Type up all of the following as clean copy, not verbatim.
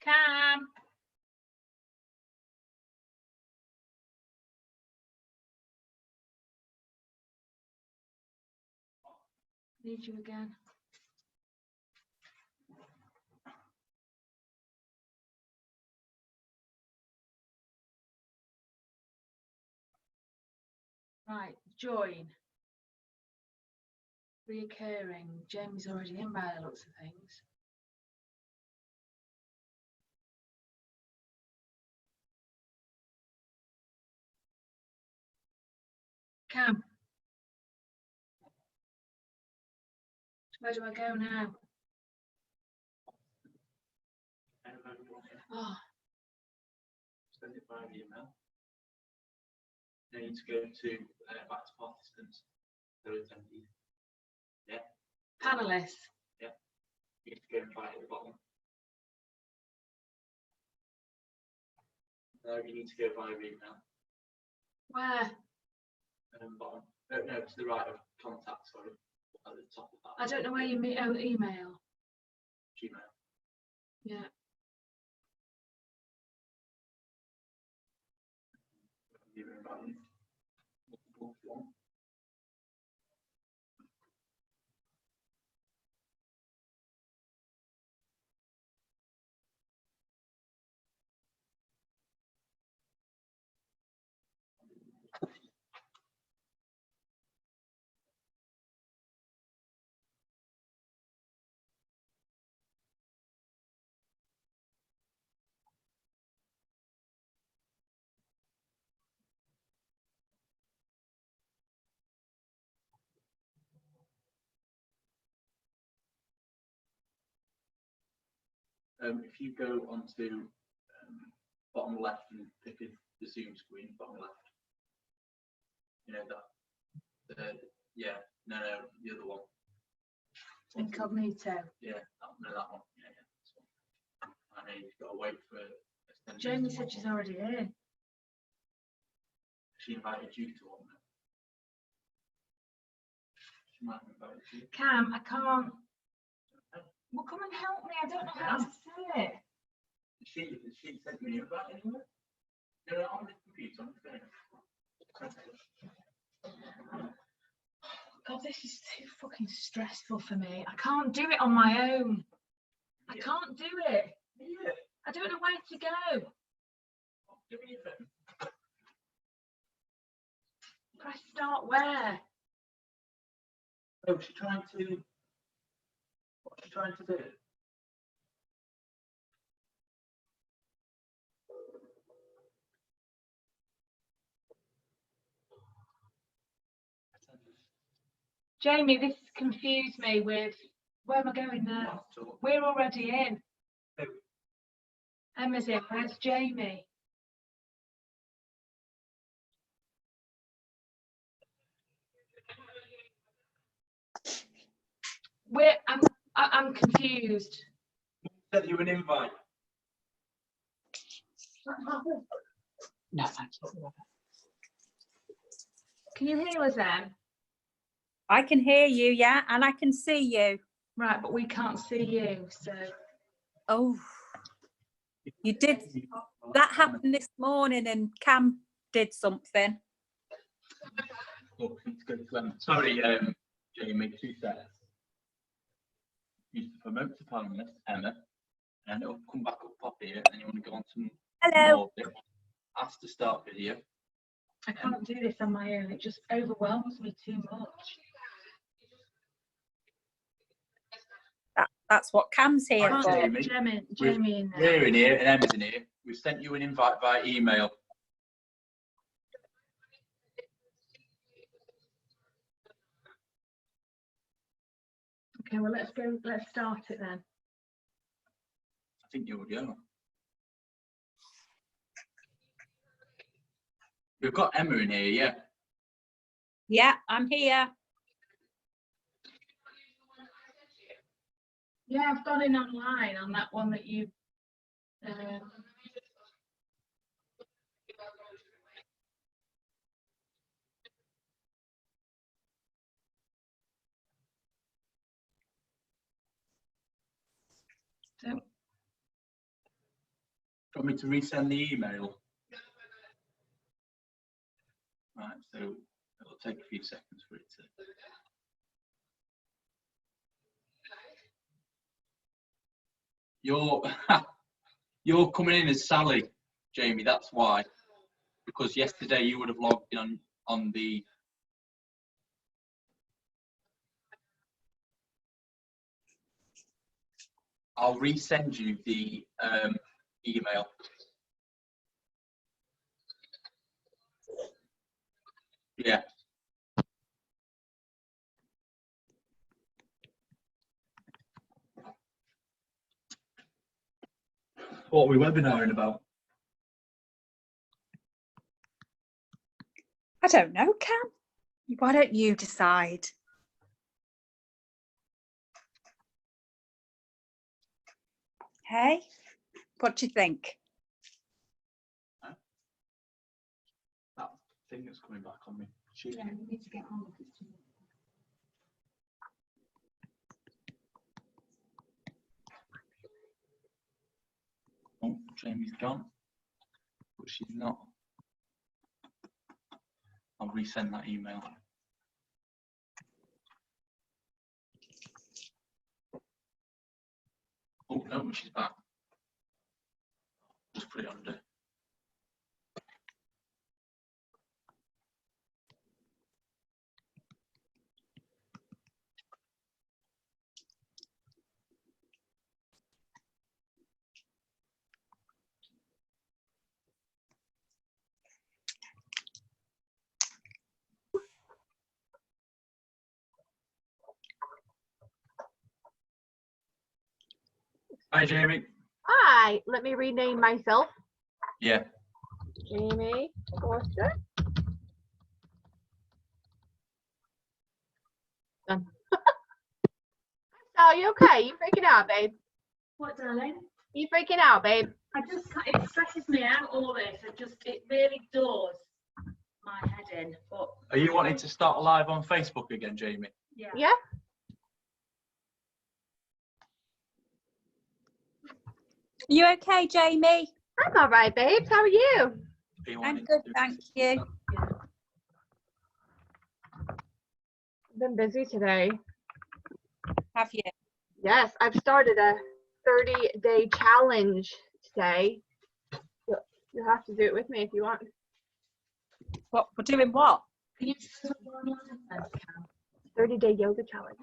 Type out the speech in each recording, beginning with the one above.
Cam. Need you again. Right, join. Reoccurring. Jamie's already in by the looks of things. Cam. Where do I go now? Oh. Send it by email. Then you need to go to back to participants. So attendees. Yeah. Panelists. Yeah. You need to go right at the bottom. No, you need to go via email. Where? Bottom. No, to the right of contact, sorry. At the top of that. I don't know where you mean. Oh, email. Gmail. Yeah. If you go onto bottom left and pick the Zoom screen, bottom left, you know that, yeah, no, the other one. Incognito. Yeah, that one. Yeah, this one. I know you've got to wait for. Jamie said she's already in. She invited you to one. She might have invited you. Cam, I can't. Well, come and help me. I don't know how to say it. She sent me an invite anyway? No, on the computer, on the phone. God, this is too fucking stressful for me. I can't do it on my own. I can't do it. Yeah. I don't know where to go. Do me a phone. Press start where? Oh, she's trying to. What's she trying to do? Jamie, this confused me with where am I going now? We're already in. Who? Emma's in. Where's Jamie? I'm confused. Sent you an invite. No, thank you. Can you hear us then? I can hear you, yeah, and I can see you. Right, but we can't see you, so. Oh, you did. That happened this morning and Cam did something. Oh, let's go to sorry, Jamie, 2 seconds. Use the promote to panelist, Emma, and it'll come back up, pop here, and you want to go on to Hello. Ask to start video. I can't do this on my own. It just overwhelms me too much. That's what Cam's here I for. can't get Jamie in there. We're in here and Emma's in here. We've sent you an invite by email. Okay, well let's start it then. I think you would go. We've got Emma in here, yeah. Yeah, I'm here. Yeah, I've gone in online on that one that you. So you want me to resend the email? Right, so it'll take a few seconds for it to. You're coming in as Sally, Jamie. That's why. Because yesterday you would have logged in on the. I'll resend you the email. Yeah. What are we webinaring about? I don't know, Cam. Why don't you decide? Hey, what do you think? That thing that's coming back on me. Yeah, you need to get on with it. Oh, Jamie's gone, but she's not. I'll resend that email. Oh no, she's back. Just put it under. Hi, Jamie. Hi, let me rename myself. Yeah. Jamie Forster. Done. Are you okay? You freaking out, babe? What, darling? You freaking out, babe? It stresses me out, all this. It really does my head in. But Are you wanting to start live on Facebook again, Jamie? yeah. Yeah. You okay, Jamie? I'm all right, babes. How are you? Are you I'm wanting good, to- thank you. I've been busy today. Have you? Yes, I've started a 30-day challenge today. You'll have to do it with me if you want. What we're doing? What? Can you just put one line then, Cam? 30-day yoga challenge.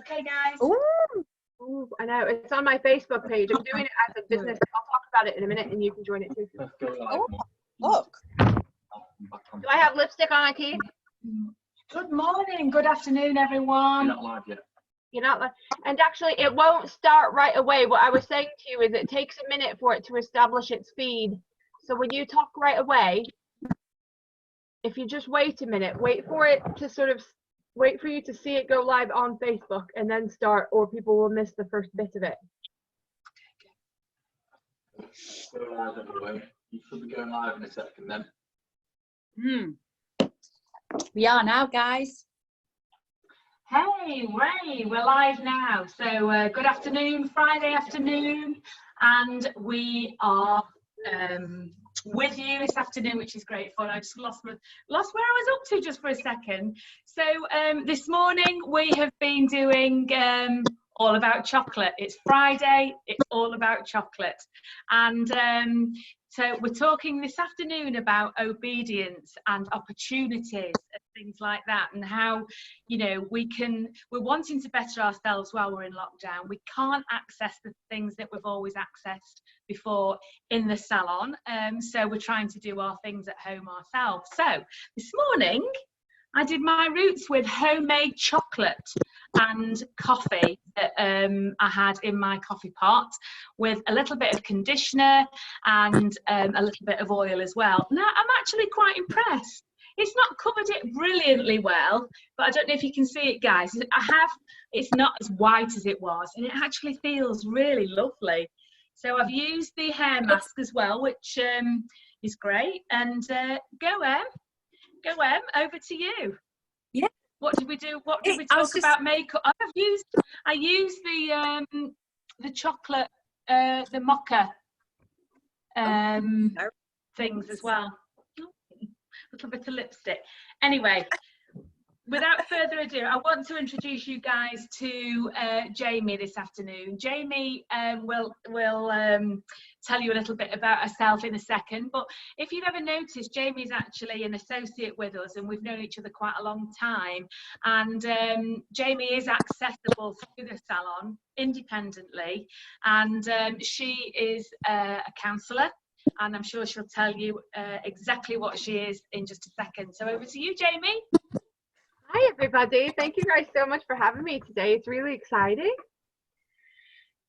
Okay, guys. Ooh, Ooh, I know. It's on my Facebook page. I'm doing it as a business. I'll talk about it in a minute and you can join it too. Let's go live. Oh, now. look. I'll come back on. Do I have lipstick on, Keith? Good morning, good afternoon, You're everyone. not live yet. You're not like, and actually it won't start right away. What I was saying to you is it takes a minute for it to establish its feed. So when you talk right away, if you just wait a minute, wait for it to sort of, wait for you to see it go live on Facebook and then start, or people will miss the first bit of it. Go live anyway. You should be going live in a second then. We are now, guys. Hey, Ray, we're live now. So good afternoon, Friday afternoon, and we are with you this afternoon, which is great fun. I just lost where I was up to just for a second. So this morning we have been doing all about chocolate. It's Friday, it's all about chocolate. And so we're talking this afternoon about obedience and opportunities and things like that, and how, you know, we're wanting to better ourselves while we're in lockdown. We can't access the things that we've always accessed before in the salon. So we're trying to do our things at home ourselves. So this morning I did my roots with homemade chocolate and coffee that I had in my coffee pot, with a little bit of conditioner and a little bit of oil as well. Now, I'm actually quite impressed. It's not covered it brilliantly well, but I don't know if you can see it, guys. It's not as white as it was, and it actually feels really lovely. So I've used the hair mask as well, which is great. And go Em, over to you. Yeah. What did we do? What did we I was talk about makeup? I used the chocolate, the mocha things as well. A little bit of lipstick. Anyway, without further ado, I want to introduce you guys to Jamie this afternoon. Jamie will tell you a little bit about herself in a second, but if you've ever noticed, Jamie's actually an associate with us and we've known each other quite a long time, and Jamie is accessible through the salon independently, and she is a counsellor, and I'm sure she'll tell you exactly what she is in just a second. So over to you, Jamie. Hi, everybody. Thank you guys so much for having me today. It's really exciting.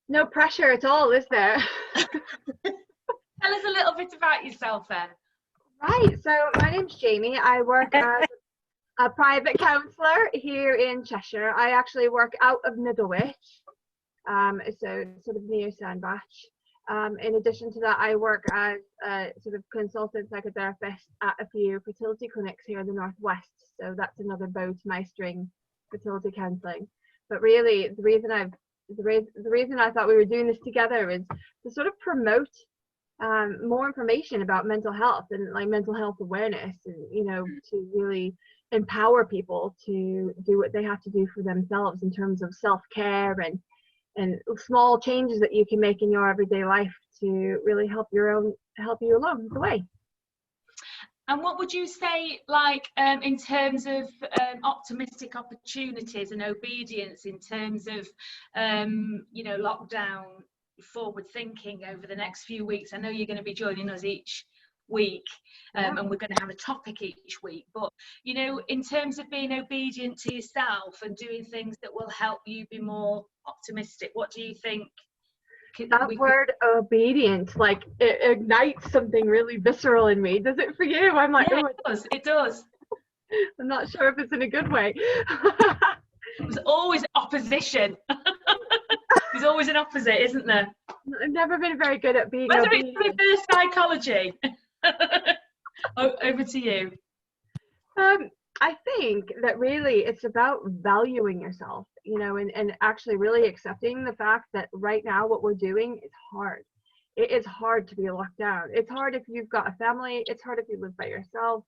No pressure at all, is there? Tell us a little bit about yourself then. Right. So my name's Jamie. I work as a private counsellor here in Cheshire. I actually work out of Middlewich, so sort of near Sandbach. In addition to that, I work as a sort of consultant psychotherapist at a few fertility clinics here in the Northwest. So that's another bow to my string, fertility counselling. But really, the reason I thought we were doing this together is to sort of promote more information about mental health and like mental health awareness, and to really empower people to do what they have to do for themselves in terms of self-care and small changes that you can make in your everyday life to really help you along the way. And what would you say, like, in terms of optimistic opportunities and obedience, in terms of, lockdown forward thinking over the next few weeks? I know you're going to be joining us each week, and we're going to have a topic each week. But, in terms of being obedient to yourself and doing things that will help you be more optimistic, what do you think? That word obedient, like, it ignites something really visceral in me. Does it for you? I'm like, yeah, oh, it does. I'm not sure if it's in a good way. There's always opposition. There's always an opposite, isn't there? I've never been very good at being Whether obedient. it's reverse psychology. Over to you. I think that really it's about valuing yourself, and actually really accepting the fact that right now what we're doing is hard. It is hard to be locked down. It's hard if you've got a family. It's hard if you live by yourself.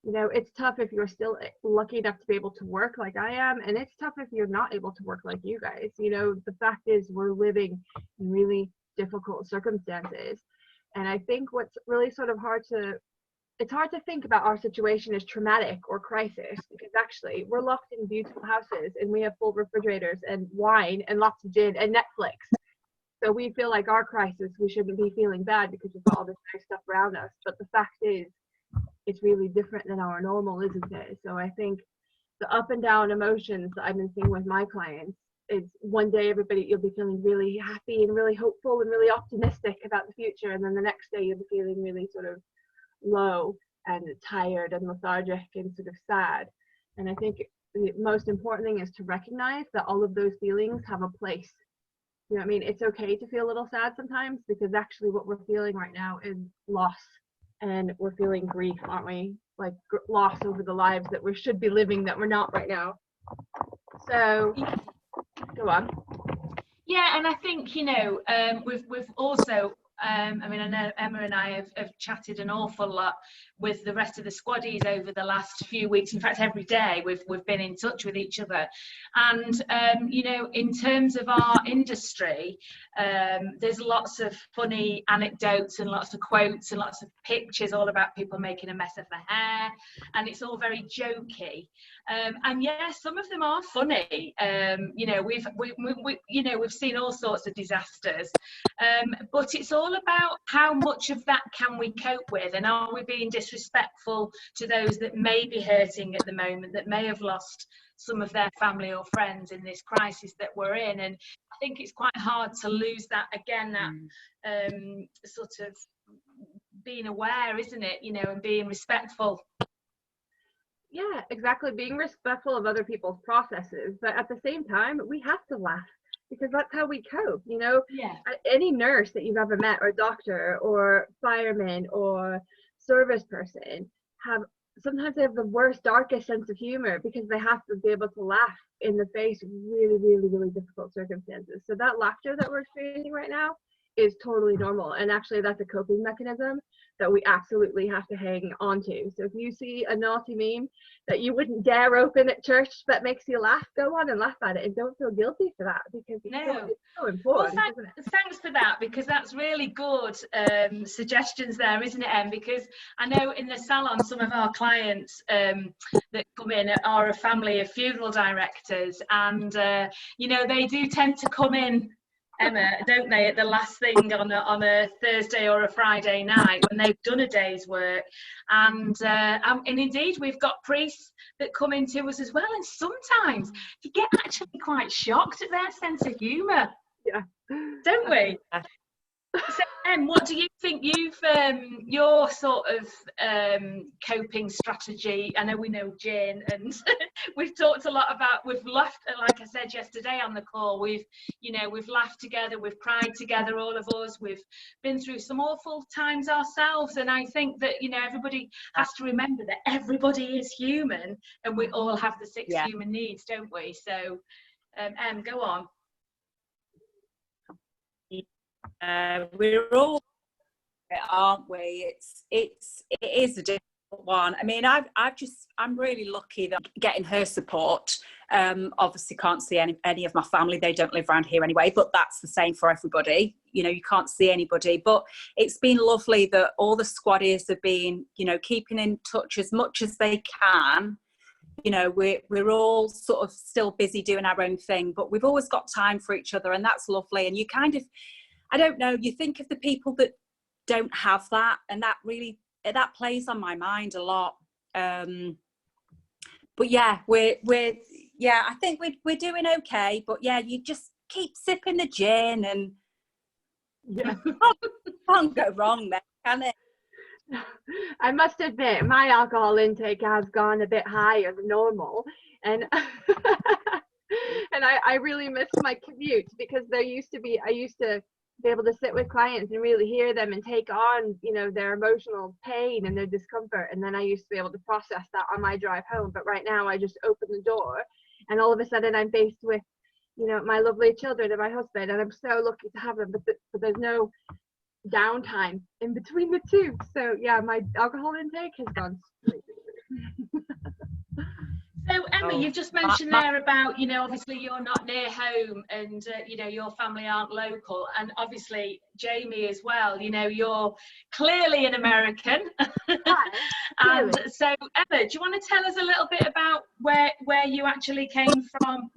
It's tough if you're still lucky enough to be able to work like I am, and it's tough if you're not able to work like you guys. The fact is we're living in really difficult circumstances, and I think what's really sort of it's hard to think about our situation as traumatic or crisis, because actually we're locked in beautiful houses and we have full refrigerators and wine and lots of gin and Netflix. So we feel like our crisis, we shouldn't be feeling bad because we've got all this nice stuff around us. But the fact is, it's really different than our normal, isn't it? So I think the up and down emotions that I've been seeing with my clients is one day you'll be feeling really happy and really hopeful and really optimistic about the future. And then the next day you'll be feeling really sort of low and tired and lethargic and sort of sad. And I think the most important thing is to recognize that all of those feelings have a place. You know what I mean? It's okay to feel a little sad sometimes, because actually what we're feeling right now is loss, and we're feeling grief, aren't we? Like loss over the lives that we should be living that we're not right now. So go on. Yeah, and I think we've also I know Emma and I have chatted an awful lot with the rest of the squaddies over the last few weeks. In fact, every day we've been in touch with each other. And, in terms of our industry, there's lots of funny anecdotes and lots of quotes and lots of pictures all about people making a mess of their hair. And it's all very jokey. And yeah, some of them are funny. We've seen all sorts of disasters. But it's all about how much of that can we cope with, and are we being disrespectful to those that may be hurting at the moment, that may have lost some of their family or friends in this crisis that we're in. And I think it's quite hard to lose that again, that sort of being aware, isn't it, and being respectful. Yeah, exactly, being respectful of other people's processes, but at the same time we have to laugh, because that's how we cope. Yeah. Any nurse that you've ever met, or doctor or fireman or service person, sometimes they have the worst, darkest sense of humor, because they have to be able to laugh in the face of really, really, really difficult circumstances. So that laughter that we're experiencing right now is totally normal. And actually that's a coping mechanism that we absolutely have to hang on to. So if you see a naughty meme that you wouldn't dare open at church that makes you laugh, go on and laugh at it and don't feel guilty for that, because it's so important. Well, isn't it? thanks for that, because that's really good suggestions there, isn't it, Em? Because I know in the salon, some of our clients that come in are a family of funeral directors, and you know, they do tend to come in, Emma, don't they, at the last thing on a Thursday or a Friday night when they've done a day's work. And indeed, we've got priests that come into us as well, and sometimes you get actually quite shocked at their sense of humour. Yeah. Don't we? So, what do you think your sort of coping strategy? I know we know Jane, and we've talked a lot about, we've laughed, like I said yesterday on the call, we've laughed together, we've cried together, all of us, we've been through some awful times ourselves, and I think that, you know, everybody has to remember that everybody is human, and we all have the six human needs, don't we? So, go on. We're all, aren't we? It is a difficult one. I mean, I'm really lucky that I'm getting her support. Obviously can't see any of my family. They don't live around here anyway, but that's the same for everybody. You know, you can't see anybody, but it's been lovely that all the squaddies have been, you know, keeping in touch as much as they can. You know, we're all sort of still busy doing our own thing, but we've always got time for each other, and that's lovely. And you kind of, I don't know, you think of the people that don't have that, and that plays on my mind a lot. But yeah, I think we're doing okay. But yeah, you just keep sipping the gin, and can't go wrong there, can it? I must admit, my alcohol intake has gone a bit higher than normal, and and I really miss my commute, because I used to be able to sit with clients and really hear them and take on, you know, their emotional pain and their discomfort, and then I used to be able to process that on my drive home. But right now I just open the door and all of a sudden I'm faced with, you know, my lovely children and my husband, and I'm so lucky to have them, but there's no downtime in between the two. So yeah, my alcohol intake has gone straight. So Emma, you've just mentioned there about, you know, obviously you're not near home, and you know, your family aren't local, and obviously Jamie as well, you know, you're clearly an American. And so Emma, do you want to tell us a little bit about where you actually came from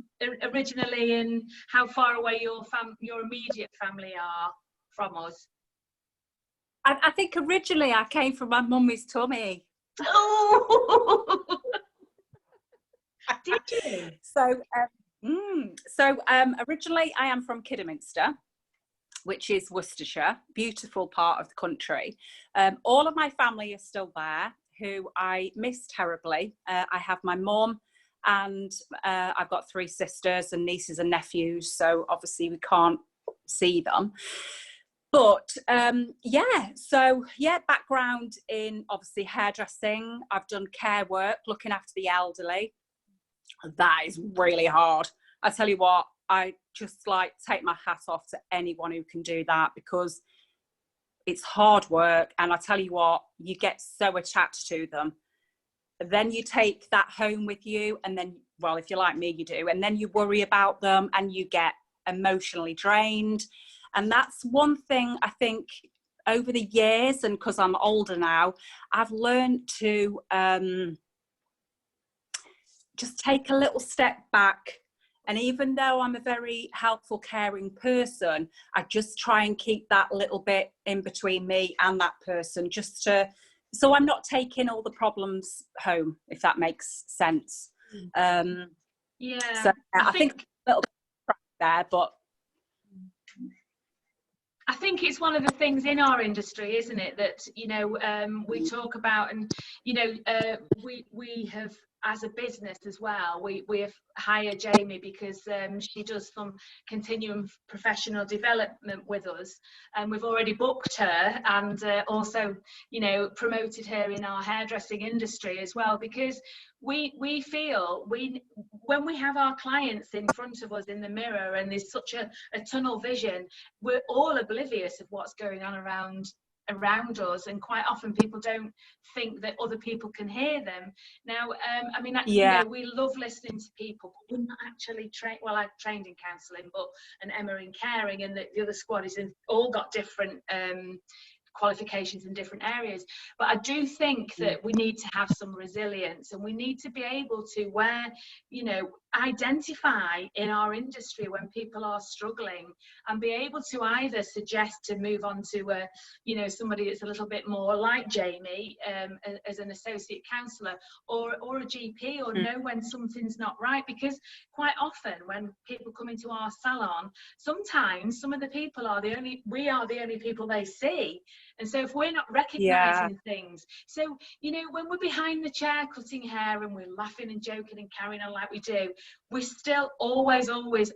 originally, and how far away your immediate family are from us? I think originally I came from my mummy's tummy. Oh. Did you? So originally I am from Kidderminster, which is Worcestershire, beautiful part of the country. All of my family is still there, who I miss terribly. I have my mum, and I've got 3 sisters and nieces and nephews, so obviously we can't see them. But background in obviously hairdressing. I've done care work, looking after the elderly. That is really hard. I tell you what, I just like take my hat off to anyone who can do that, because it's hard work. And I tell you what, you get so attached to them. Then you take that home with you, and then, well, if you're like me, you do, and then you worry about them and you get emotionally drained. And that's one thing I think over the years, and because I'm older now, I've learned to just take a little step back. And even though I'm a very helpful, caring person, I just try and keep that little bit in between me and that person, so I'm not taking all the problems home, if that makes sense. Yeah. So I think a little bit there, but I think it's one of the things in our industry, isn't it, that, you know, we talk about, and, you know, we have as a business as well, we have hired Jamie because she does some continuum professional development with us, and we've already booked her, and also, you know, promoted her in our hairdressing industry as well, because we feel when we have our clients in front of us in the mirror and there's such a tunnel vision, we're all oblivious of what's going on around us, and quite often people don't think that other people can hear them. Now, I mean, you know, we love listening to people, but we're not actually trained. Well, I've trained in counselling, and Emma in caring, and the other squad is all got different qualifications in different areas. But I do think that we need to have some resilience, and we need to be able to, where, you know, identify in our industry when people are struggling, and be able to either suggest to move on to a, you know, somebody that's a little bit more like Jamie as an associate counsellor, or a GP, or know when something's not right. Because quite often when people come into our salon, sometimes some of the people we are the only people they see. And so if we're not recognising things, so, you know, when we're behind the chair cutting hair and we're laughing and joking and carrying on like we do, we're still always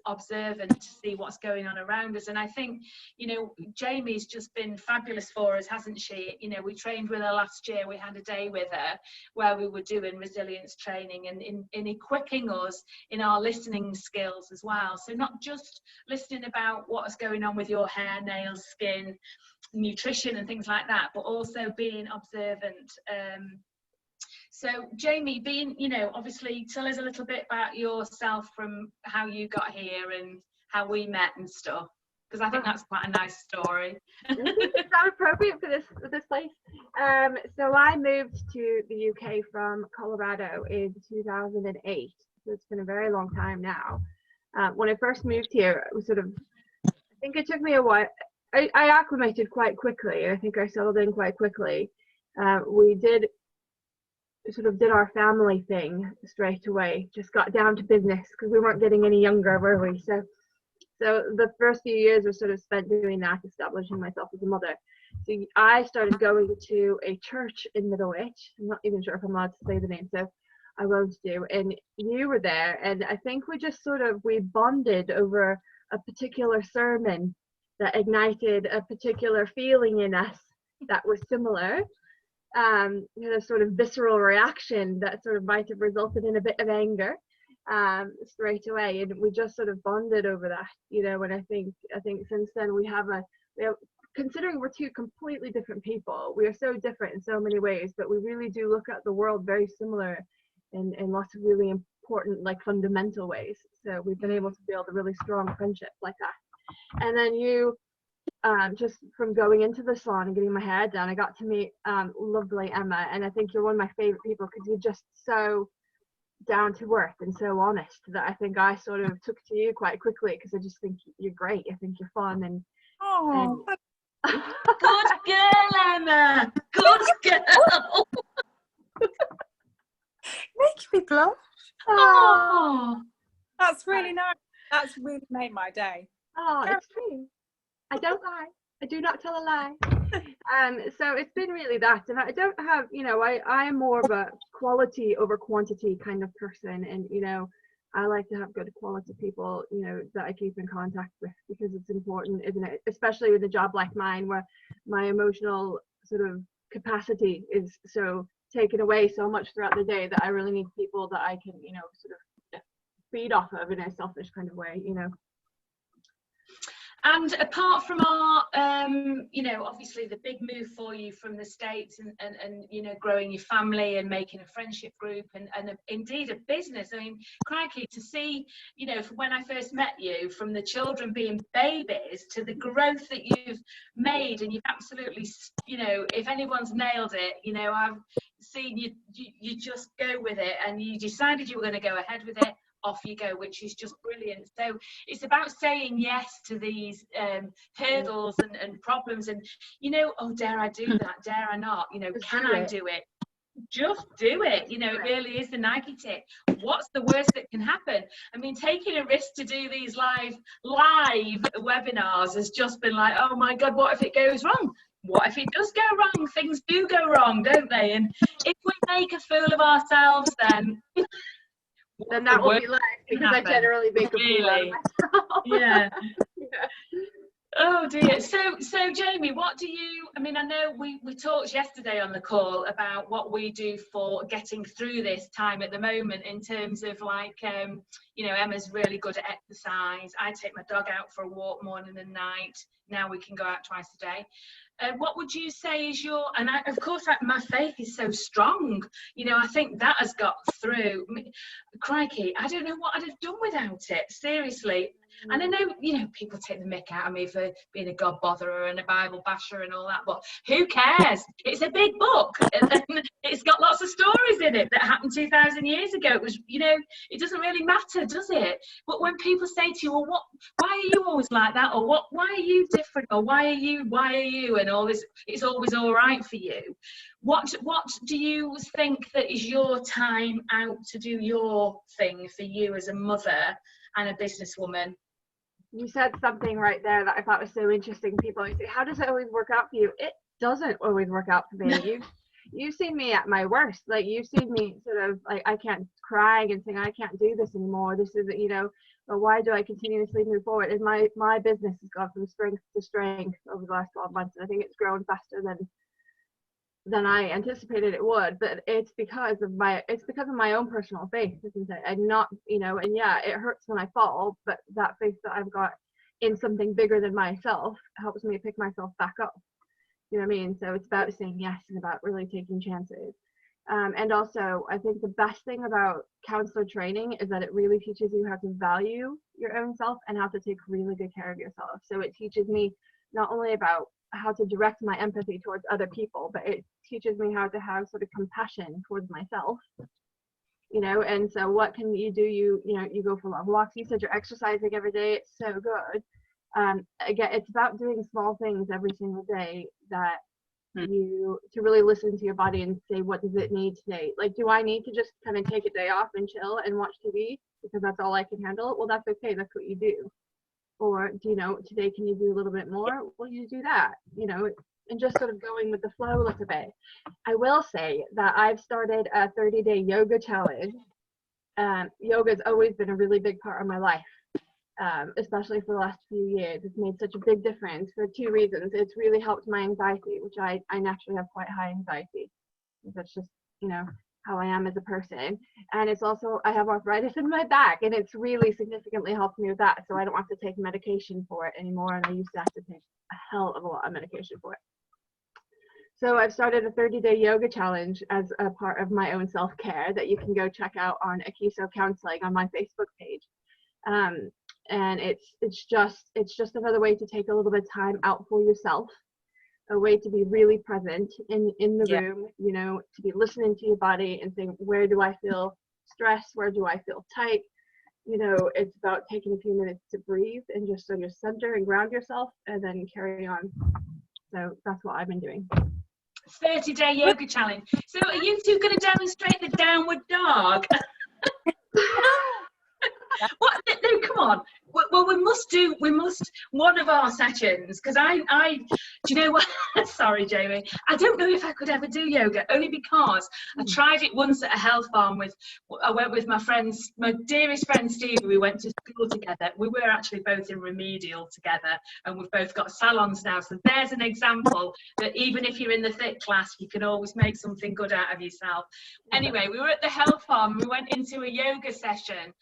observant to see what's going on around us. And I think, you know, Jamie's just been fabulous for us, hasn't she? You know, we trained with her last year. We had a day with her where we were doing resilience training, and in equipping us in our listening skills as well. So not just listening about what's going on with your hair, nails, skin, nutrition and things like that, but also being observant. So Jamie, being, you know, obviously tell us a little bit about yourself, from how you got here and how we met and stuff, because I think that's quite a nice story. It's not appropriate for this place. So I moved to the UK from Colorado in 2008. So it's been a very long time now. When I first moved here, it was sort of, I think it took me a while. I acclimated quite quickly. I think I settled in quite quickly. We did our family thing straight away. Just got down to business because we weren't getting any younger, were we? So the first few years were sort of spent doing that, establishing myself as a mother. So I started going to a church in Middlewich. I'm not even sure if I'm allowed to say the name, so I won't do. And you were there, and I think we bonded over a particular sermon that ignited a particular feeling in us that was similar. You know, a sort of visceral reaction that sort of might have resulted in a bit of anger straight away, and we just sort of bonded over that, you know. And I think since then we have considering we're two completely different people, we are so different in so many ways, but we really do look at the world very similar in lots of really important, like, fundamental ways. So we've been able to build a really strong friendship like that. And then you, just from going into the salon and getting my hair done, I got to meet lovely Emma, and I think you're one of my favorite people because you're just so down to earth and so honest that I think I sort of took to you quite quickly, because I just think you're great. I think you're fun and Good girl, Emma. Good girl. Make me blush. Oh, That's really nice. That's really made my day. Oh, it's true. I don't lie. I do not tell a lie. So it's been really that, and I don't have, you know, I am more of a quality over quantity kind of person, and, you know, I like to have good quality people, you know, that I keep in contact with, because it's important, isn't it? Especially with a job like mine, where my emotional sort of capacity is so taken away so much throughout the day, that I really need people that I can, you know, sort of feed off of in a selfish kind of way, you know. And apart from our, you know, obviously the big move for you from the States, and you know, growing your family and making a friendship group, and indeed a business. I mean, crikey, to see, you know, from when I first met you, from the children being babies to the growth that you've made, and you've absolutely, you know, if anyone's nailed it, you know, I've seen you just go with it, and you decided you were going to go ahead with it. Off you go, which is just brilliant. So it's about saying yes to these hurdles and problems, and, you know, oh, dare I do that? Dare I not? You know, can I do it? Just do it. You know, it really is the Nike tip. What's the worst that can happen? I mean, taking a risk to do these live webinars has just been like, oh my God, what if it goes wrong? what if it does go wrong? Things do go wrong, don't they? And if we make a fool of ourselves, then that will be life, because I generally make a fool out of myself. Yeah. Yeah. Oh dear. So Jamie, what do you, I mean, I know we talked yesterday on the call about what we do for getting through this time at the moment, in terms of like, you know, Emma's really good at exercise. I take my dog out for a walk morning and night. Now we can go out twice a day. What would you say is your, and of course my faith is so strong, you know, I think that has got through. Crikey, I don't know what I'd have done without it, seriously. And I know, you know, people take the mick out of me for being a God botherer and a Bible basher and all that, but who cares? It's a big book, and it's got lots of stories in it that happened 2,000 years ago. It was, you know, it doesn't really matter, does it? But when people say to you, well, why are you always like that? Or why are you different? Or why are you? And all this, it's always all right for you. What do you think that is your time out to do your thing for you as a mother and a businesswoman? You said something right there that I thought was so interesting. People always say, how does it always work out for you? It doesn't always work out for me. You've seen me at my worst. Like, you've seen me sort of like, I can't, crying and saying, I can't do this anymore. This isn't, you know, but why do I continuously move forward? And my business has gone from strength to strength over the last 12 months. And I think it's grown faster than I anticipated it would, but it's because of my own personal faith, isn't it? And not, you know, and yeah, it hurts when I fall, but that faith that I've got in something bigger than myself helps me pick myself back up. You know what I mean? So it's about saying yes and about really taking chances. And also, I think the best thing about counselor training is that it really teaches you how to value your own self and how to take really good care of yourself. So it teaches me not only about how to direct my empathy towards other people, but it teaches me how to have sort of compassion towards myself, you know. And so what can you do? You know, you go for long walks. You said you're exercising every day. It's so good. Again, it's about doing small things every single day that you to really listen to your body and say, what does it need today? Like, do I need to just kind of take a day off and chill and watch TV because that's all I can handle? Well, that's okay. That's what you do. Or, do you know, today can you do a little bit more? Well, you do that, you know, and just sort of going with the flow a little bit. I will say that I've started a 30-day yoga challenge. Yoga's always been a really big part of my life, especially for the last few years. It's made such a big difference for two reasons. It's really helped my anxiety, which I naturally have quite high anxiety. That's just, you know, how I am as a person. And it's also, I have arthritis in my back, and it's really significantly helped me with that. So I don't have to take medication for it anymore. And I used to have to take a hell of a lot of medication for it. So I've started a 30-day yoga challenge as a part of my own self-care that you can go check out on Akiso Counseling on my Facebook page. And it's just another way to take a little bit of time out for yourself, a way to be really present in the room, you know, to be listening to your body and saying, where do I feel stress? Where do I feel tight? You know, it's about taking a few minutes to breathe and just sort of center and ground yourself and then carry on. So that's what I've been doing. 30-day yoga challenge. So are you two going to demonstrate the downward dog? What? No, come on. Well, we must one of our sessions, because I do you know what? Sorry, Jamie. I don't know if I could ever do yoga, only because I tried it once at a health farm I went with my dearest friend Steve. We went to school together. We were actually both in remedial together, and we've both got salons now. So there's an example that even if you're in the thick class, you can always make something good out of yourself. Anyway, we were at the health farm. We went into a yoga session.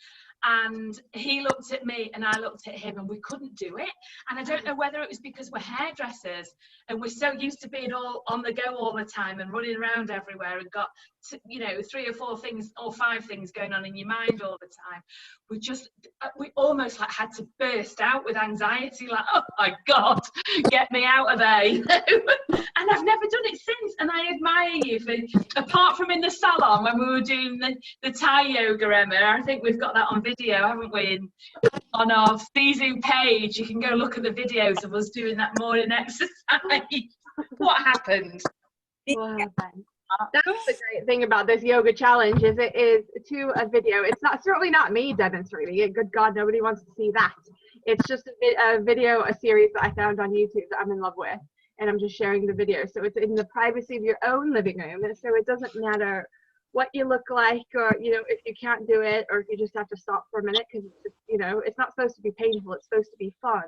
And he looked at me and I looked at him, and we couldn't do it. And I don't know whether it was because we're hairdressers and we're so used to being all on the go all the time and running around everywhere and got, you know, 3 or 4 things or 5 things going on in your mind all the time. We almost like had to burst out with anxiety, like, oh my God, get me out of there, you know? And I've never done it since. And I admire you for, apart from in the salon when we were doing the Thai yoga, Emma, I think we've got that on video, haven't we? On our Sisu page, you can go look at the videos of us doing that morning exercise. What happened? What happened? That's the great thing about this yoga challenge, is it is to a video. It's certainly not me demonstrating it. Good God, nobody wants to see that. It's just a video, a series that I found on YouTube that I'm in love with. and I'm just sharing the video. So it's in the privacy of your own living room. And so it doesn't matter what you look like, or, you know, if you can't do it, or if you just have to stop for a minute, because, you know, it's not supposed to be painful. It's supposed to be fun.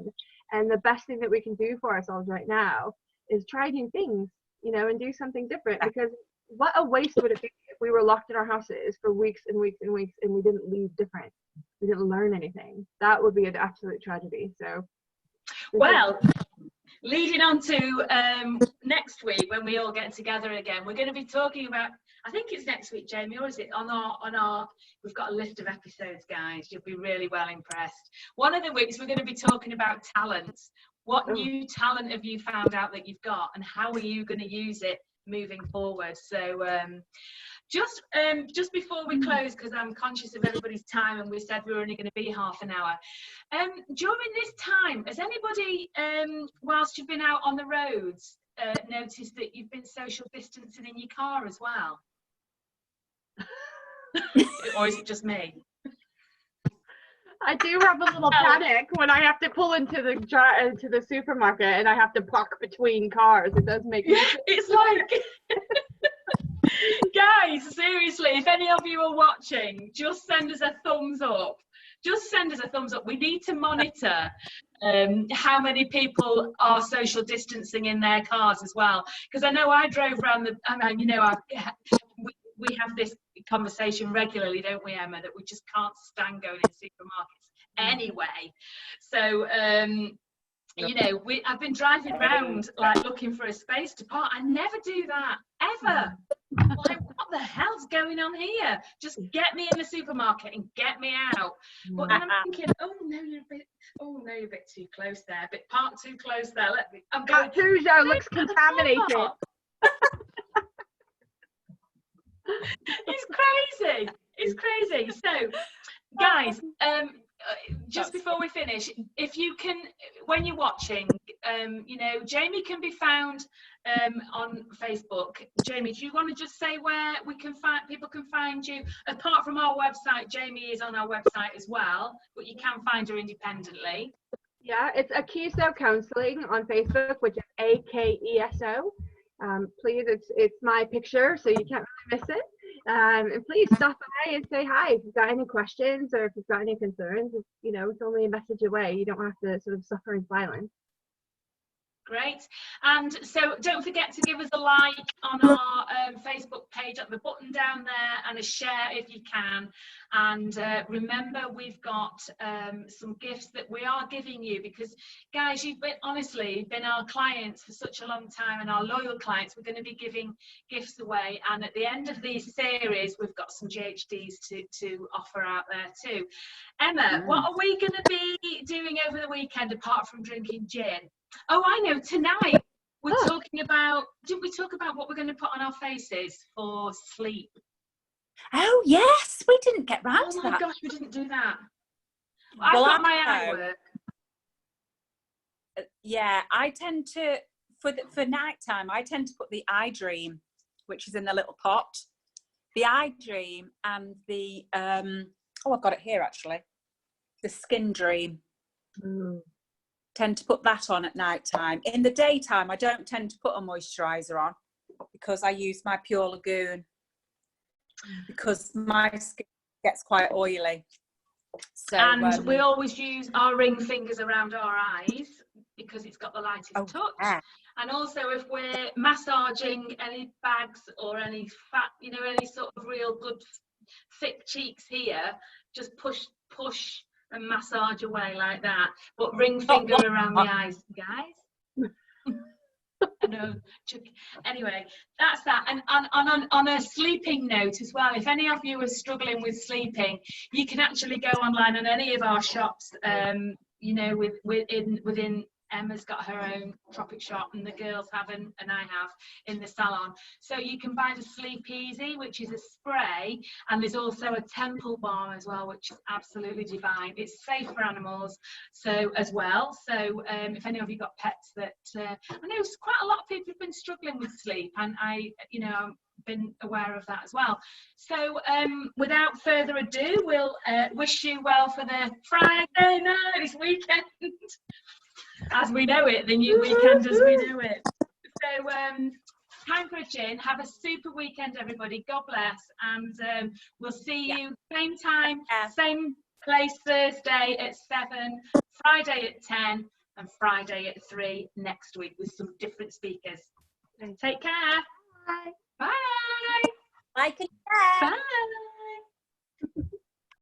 And the best thing that we can do for ourselves right now is try new things, you know, and do something different. Because what a waste would it be if we were locked in our houses for weeks and weeks and weeks and we didn't leave different. We didn't learn anything. That would be an absolute tragedy. So, well, leading on to next week when we all get together again, we're going to be talking about, I think it's next week, Jamie, or is it on our we've got a list of episodes, guys. You'll be really well impressed. One of the weeks we're going to be talking about talents. What new talent have you found out that you've got, and how are you going to use it moving forward? So just before we close, because I'm conscious of everybody's time and we said we were only going to be half an hour, during this time, has anybody whilst you've been out on the roads noticed that you've been social distancing in your car as well? Or is it just me? I do have a little panic when I have to pull into the supermarket and I have to park between cars. It does make me It's like guys, seriously, if any of you are watching, just send us a thumbs up. Just send us a thumbs up. We need to monitor how many people are social distancing in their cars as well. Because I know I drove around you know, we have this conversation regularly, don't we, Emma, that we just can't stand going in supermarkets anyway. So, you know, I've been driving around like looking for a space to park. I never do that, ever. Like, what the hell's going on here? Just get me in the supermarket and get me out. But then I'm thinking, oh no, you're a bit too close there. But park too close there. I'm going. Peugeot looks contaminated. It's crazy. It's crazy. So, guys, just before we finish, if you can, when you're watching, you know, Jamie can be found on Facebook. Jamie, do you want to just say where people can find you? Apart from our website, Jamie is on our website as well, but you can find her independently. Yeah, it's Akeso Counseling on Facebook, which is AKESO. Please, it's my picture, so you can't really miss it. And please stop by and say hi if you've got any questions or if you've got any concerns. You know, it's only a message away. You don't have to sort of suffer in silence. Great. And so don't forget to give us a like on our Facebook page at the button down there, and a share if you can. And remember, we've got some gifts that we are giving you, because guys, you've honestly been our clients for such a long time, and our loyal clients. We're going to be giving gifts away, and at the end of these series we've got some GHDs to offer out there too. Emma, what are we going to be doing over the weekend apart from drinking gin? Oh, I know, tonight we're talking about, didn't we talk about what we're going to put on our faces for sleep? Oh, yes, we didn't get round to that. Oh my gosh, we didn't do that. Well, I've got my eye work. Yeah, I tend to, for night time, I tend to put the eye dream, which is in a little pot. The eye dream and the, I've got it here actually, the skin dream. Tend to put that on at night time. In the daytime, I don't tend to put a moisturiser on because I use my Pure Lagoon, because my skin gets quite oily. So, and we always use our ring fingers around our eyes because it's got the lightest touch. Yeah. And also, if we're massaging any bags or any fat, you know, any sort of real good thick cheeks here, just push and massage away like that, but ring finger around the eyes, guys. I know. Anyway, that's that. And on a sleeping note as well, if any of you are struggling with sleeping, you can actually go online on any of our shops. You know, within Emma's got her own Tropic Shop, and the girls have, and I have in the salon. So you can buy the Sleep Easy, which is a spray, and there's also a temple balm as well, which is absolutely divine. It's safe for animals, so as well. So if any of you got pets that I know quite a lot of people have been struggling with sleep, and I, you know, I've been aware of that as well. So without further ado, we'll wish you well for the Friday night, this weekend. As we know it, the new weekend as we know it. So time for a gin. Have a super weekend, everybody. God bless. And we'll see you same time, same place Thursday at 7, Friday at 10, and Friday at 3 next week with some different speakers. Take care. Bye. Bye. Like and share. Bye.